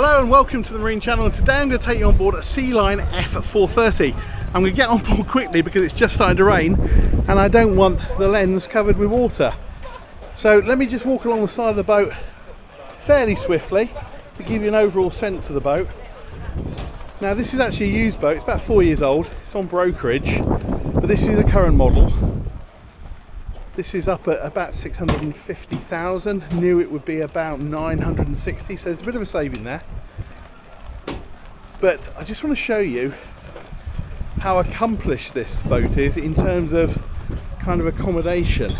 Hello and welcome to the Marine Channel, and today I'm going to take you on board a Sealine F430. I'm going to get on board quickly because it's just starting to rain and I don't want the lens covered with water. So let me just walk along the side of the boat fairly swiftly to give you an overall sense of the boat. Now this is actually a used boat, it's about 4 years old, it's on brokerage, but this is a current model. This is up at about 650,000, new it would be about 960, so there's a bit of a saving there. But I just want to show you how accomplished this boat is in terms of kind of accommodation,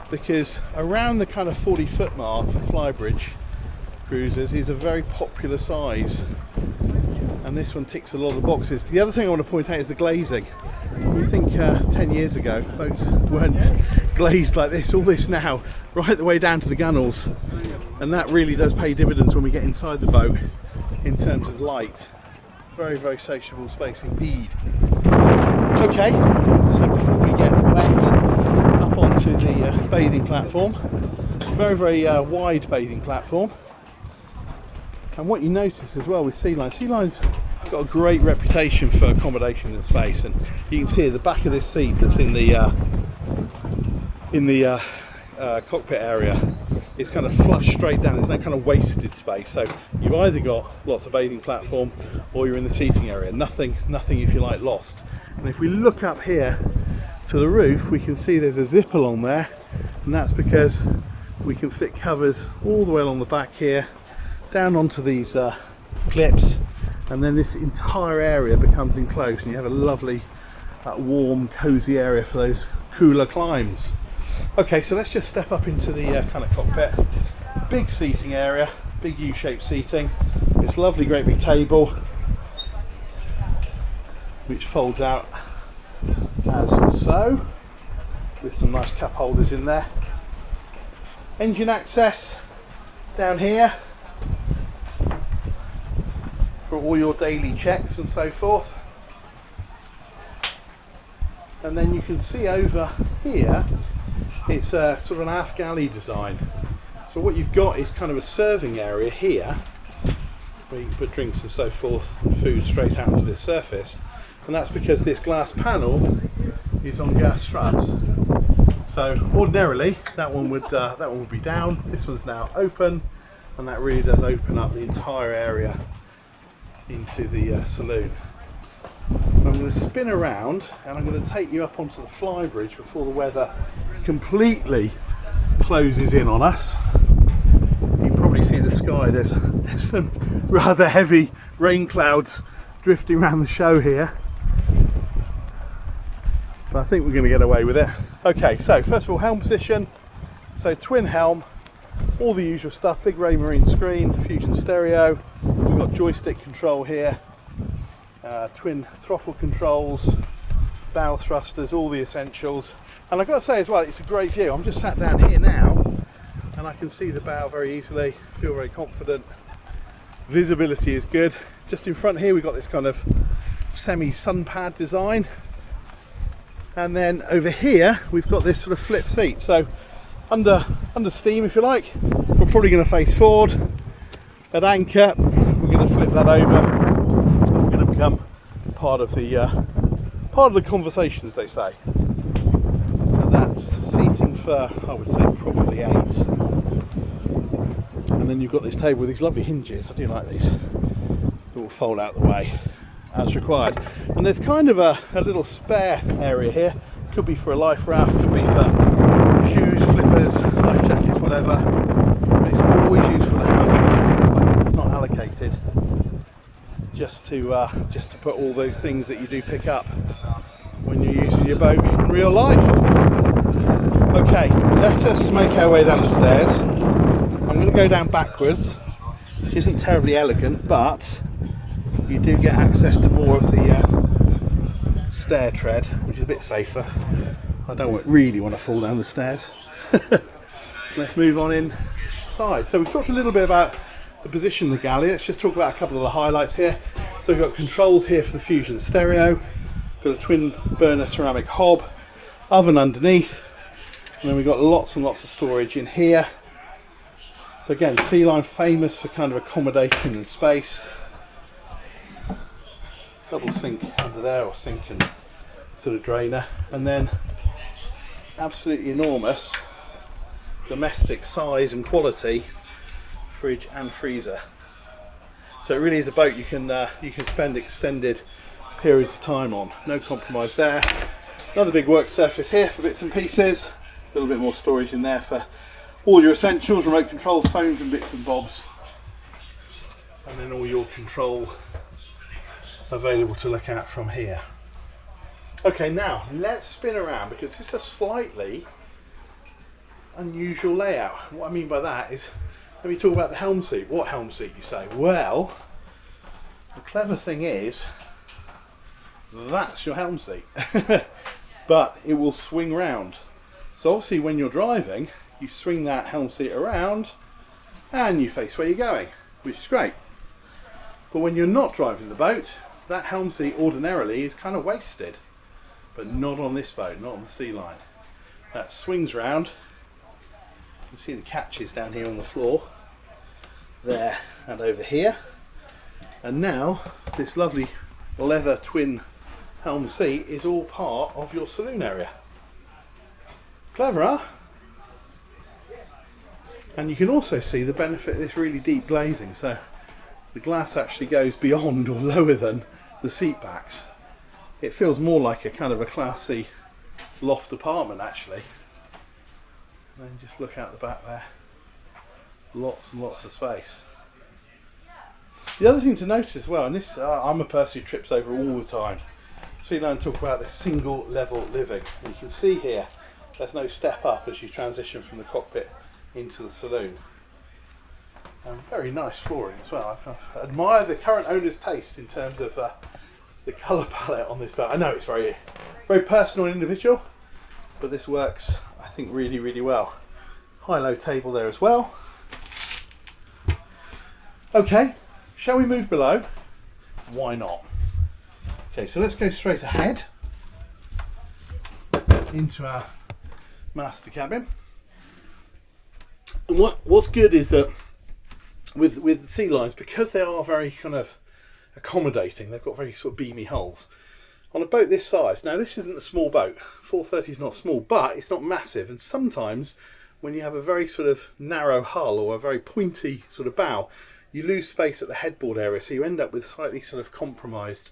because around the kind of 40-foot mark for flybridge cruisers is a very popular size, and this one ticks a lot of the boxes. The other thing I want to point out is the glazing. You think 10 years ago boats weren't glazed like this, all this now, right the way down to the gunnels, and that really does pay dividends when we get inside the boat in terms of light. Very, very sociable space indeed. Okay, so before we get wet, up onto the bathing platform, very, very wide bathing platform. And what you notice as well with Sealine's got a great reputation for accommodation and space, and you can see at the back of this seat that's in the cockpit area, it's kind of flush straight down. There's no kind of wasted space, so you've either got lots of bathing platform or you're in the seating area. Nothing if you like lost. And if we look up here to the roof, we can see there's a zip along there, and that's because we can fit covers all the way along the back here down onto these clips, and then this entire area becomes enclosed and you have a lovely warm cozy area for those cooler climbs. Okay, so let's just step up into the kind of cockpit. Big seating area, big U-shaped seating, this lovely great big table which folds out as so, with some nice cup holders in there. Engine access down here for all your daily checks and so forth. And then you can see over here it's a sort of an aft galley design. So what you've got is kind of a serving area here where you can put drinks and so forth and food straight out onto this surface, and that's because this glass panel is on gas struts. So ordinarily that one would be down. This one's now open, and that really does open up the entire area into the saloon. I'm going to spin around and I'm going to take you up onto the flybridge before the weather completely closes in on us. You can probably see the sky, there's some rather heavy rain clouds drifting around the show here, but I think we're going to get away with it. Okay, so first of all, helm position. So twin helm, all the usual stuff, big Marine screen, Fusion stereo, we've got joystick control here, twin throttle controls, bow thrusters, all the essentials. And I've got to say as well, it's a great view. I'm just sat down here now and I can see the bow very easily, feel very confident. Visibility is good. Just in front here we've got this kind of semi sun pad design, and then over here we've got this sort of flip seat. So under steam, if you like, we're probably going to face forward. At anchor we're going to flip that over and we're going to become part of the conversation, as they say. So that's seating for, I would say, probably 8. And then you've got this table with these lovely hinges. I do like these. It will fold out the way as required. And there's kind of a little spare area here. Could be for a life raft, could be for shoes, flippers, life jackets, whatever. But it's always useful to have space that's not allocated, just to put all those things that you do pick up when you're using your boat in real life. Okay, let us make our way down the stairs. I'm going to go down backwards, which isn't terribly elegant, but you do get access to more of the stair tread, which is a bit safer. I don't really want to fall down the stairs. Let's move on inside. So we've talked a little bit about the position of the galley. Let's just talk about a couple of the highlights here. So we've got controls here for the Fusion stereo, got a twin burner ceramic hob, oven underneath, and then we've got lots and lots of storage in here. So again, Sealine famous for kind of accommodation and space. Double sink under there, or sink and sort of drainer, and then absolutely enormous domestic size and quality fridge and freezer. So it really is a boat you can spend extended periods of time on. No compromise there. Another big work surface here for bits and pieces. A little bit more storage in there for all your essentials, remote controls, phones and bits and bobs. And then all your control available to look at from here. Okay, now let's spin around, because this is a slightly unusual layout. What I mean by that is, let me talk about the helm seat. What helm seat, you say? Well, the clever thing is, that's your helm seat. But it will swing round. So obviously when you're driving, you swing that helm seat around and you face where you're going, which is great. But when you're not driving the boat, that helm seat ordinarily is kind of wasted. But not on this boat, not on the Sealine. That swings round. You can see the catches down here on the floor, there and over here. And now this lovely leather twin helm seat is all part of your saloon area. Clever, huh? And you can also see the benefit of this really deep glazing. So the glass actually goes beyond or lower than the seat backs. It feels more like a kind of a classy loft apartment actually. And then just look out the back there. Lots and lots of space. The other thing to notice as well, and this I'm a person who trips over all the time. Sealine talk about this single level living. And you can see here there's no step up as you transition from the cockpit into the saloon. And very nice flooring as well. I admire the current owner's taste in terms of the colour palette on this boat. I know it's very, very personal and individual, but this works, I think, really, really well. High-low table there as well. Okay, shall we move below? Why not? Okay, so let's go straight ahead into our master cabin. And what's good is that with Sealines, because they are very kind of accommodating, they've got very sort of beamy hulls. On a boat this size, now this isn't a small boat, 430 is not small, but it's not massive, and sometimes when you have a very sort of narrow hull or a very pointy sort of bow, you lose space at the headboard area, so you end up with slightly sort of compromised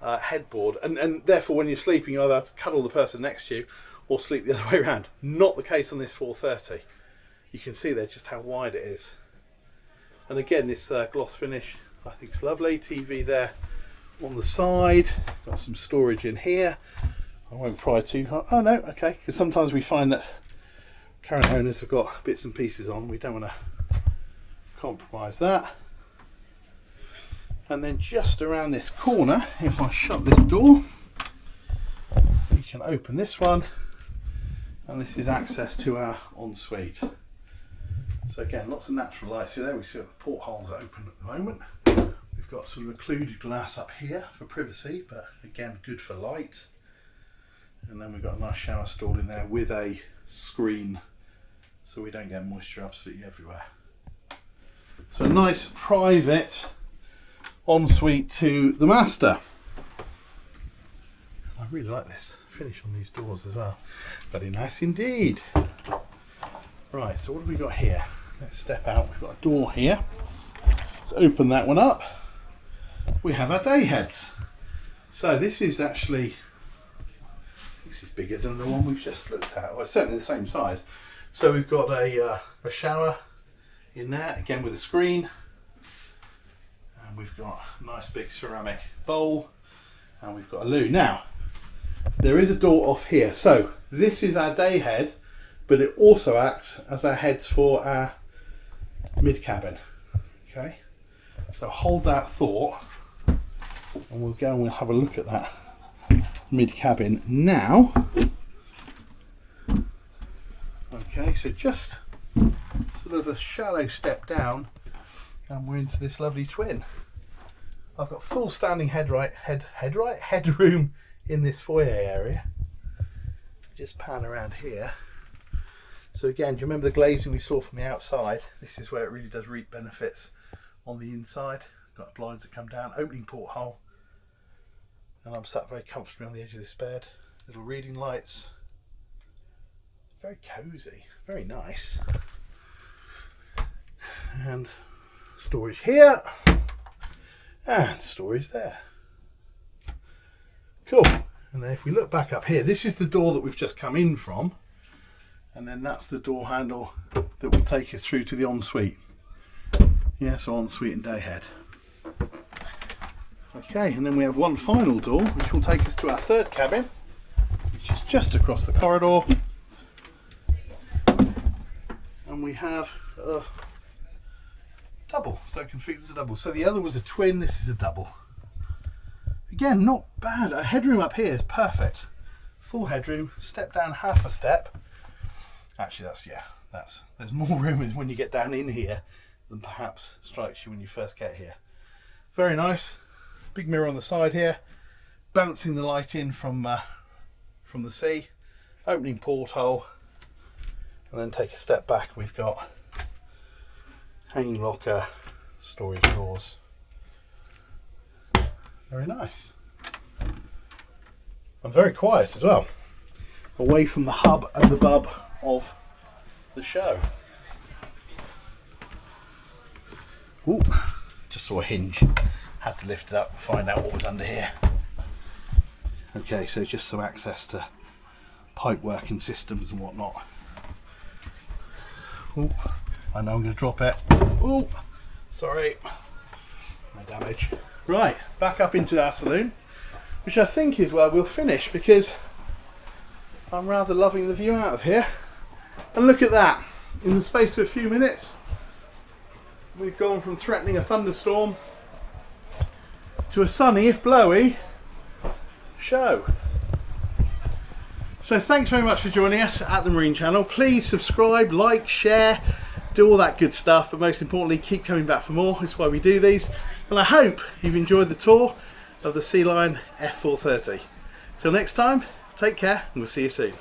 headboard, and therefore when you're sleeping you either have to cuddle the person next to you or sleep the other way around. Not the case on this 430. You can see there just how wide it is. And again, this gloss finish I think is lovely. TV there on the side, got some storage in here. I won't pry too hard. Oh no, okay, because sometimes we find that current owners have got bits and pieces on, we don't want to compromise that. And then just around this corner, if I shut this door, you can open this one, and this is access to our ensuite. So again, lots of natural light. So there we see the portholes are open at the moment. We've got sort of occluded glass up here for privacy, but again, good for light. And then we've got a nice shower stall in there with a screen, so we don't get moisture absolutely everywhere. So a nice private ensuite to the master. I really like this finish on these doors as well. Very nice indeed. Right, so what have we got here? Let's step out. We've got a door here. Let's open that one up. We have our day heads. So this is actually, this is bigger than the one we've just looked at. Well, it's certainly the same size. So we've got a shower in there, again with a screen. And we've got a nice big ceramic bowl. And we've got a loo. Now, there is a door off here. So this is our day head, but it also acts as our heads for our mid cabin. Okay, so hold that thought, and we'll go and we'll have a look at that mid cabin now. Okay, so just sort of a shallow step down, and we're into this lovely twin. I've got full standing headroom in this foyer area. Just pan around here. So again, do you remember the glazing we saw from the outside? This is where it really does reap benefits on the inside. Got blinds that come down, opening porthole, and I'm sat very comfortably on the edge of this bed. Little reading lights, very cosy, very nice. And storage here, and storage there. Cool. And then if we look back up here, this is the door that we've just come in from, and then that's the door handle that will take us through to the ensuite. Yeah, so ensuite and day head. Okay, and then we have one final door which will take us to our third cabin, which is just across the corridor. And we have a double, so configured as a double. So the other was a twin, this is a double. Again, not bad. A headroom up here is perfect. Full headroom, step down half a step. Actually, there's more room when you get down in here than perhaps strikes you when you first get here. Very nice. Big mirror on the side here, bouncing the light in from the sea, opening porthole, and then take a step back. We've got hanging locker, storage drawers. Very nice. And very quiet as well, away from the hub and the bub of the show. Ooh, just saw a hinge. Had to lift it up and find out what was under here. Okay, so just some access to pipe working systems and whatnot. Ooh, I know I'm going to drop it. Ooh, sorry, no damage. Right, back up into our saloon, which I think is where we'll finish, because I'm rather loving the view out of here. And look at that, in the space of a few minutes, we've gone from threatening a thunderstorm to a sunny, if blowy, show. So thanks very much for joining us at the Marine Channel. Please subscribe, like, share, do all that good stuff, but most importantly, keep coming back for more. It's why we do these. And I hope you've enjoyed the tour of the Sealine F430. Till next time, take care, and we'll see you soon.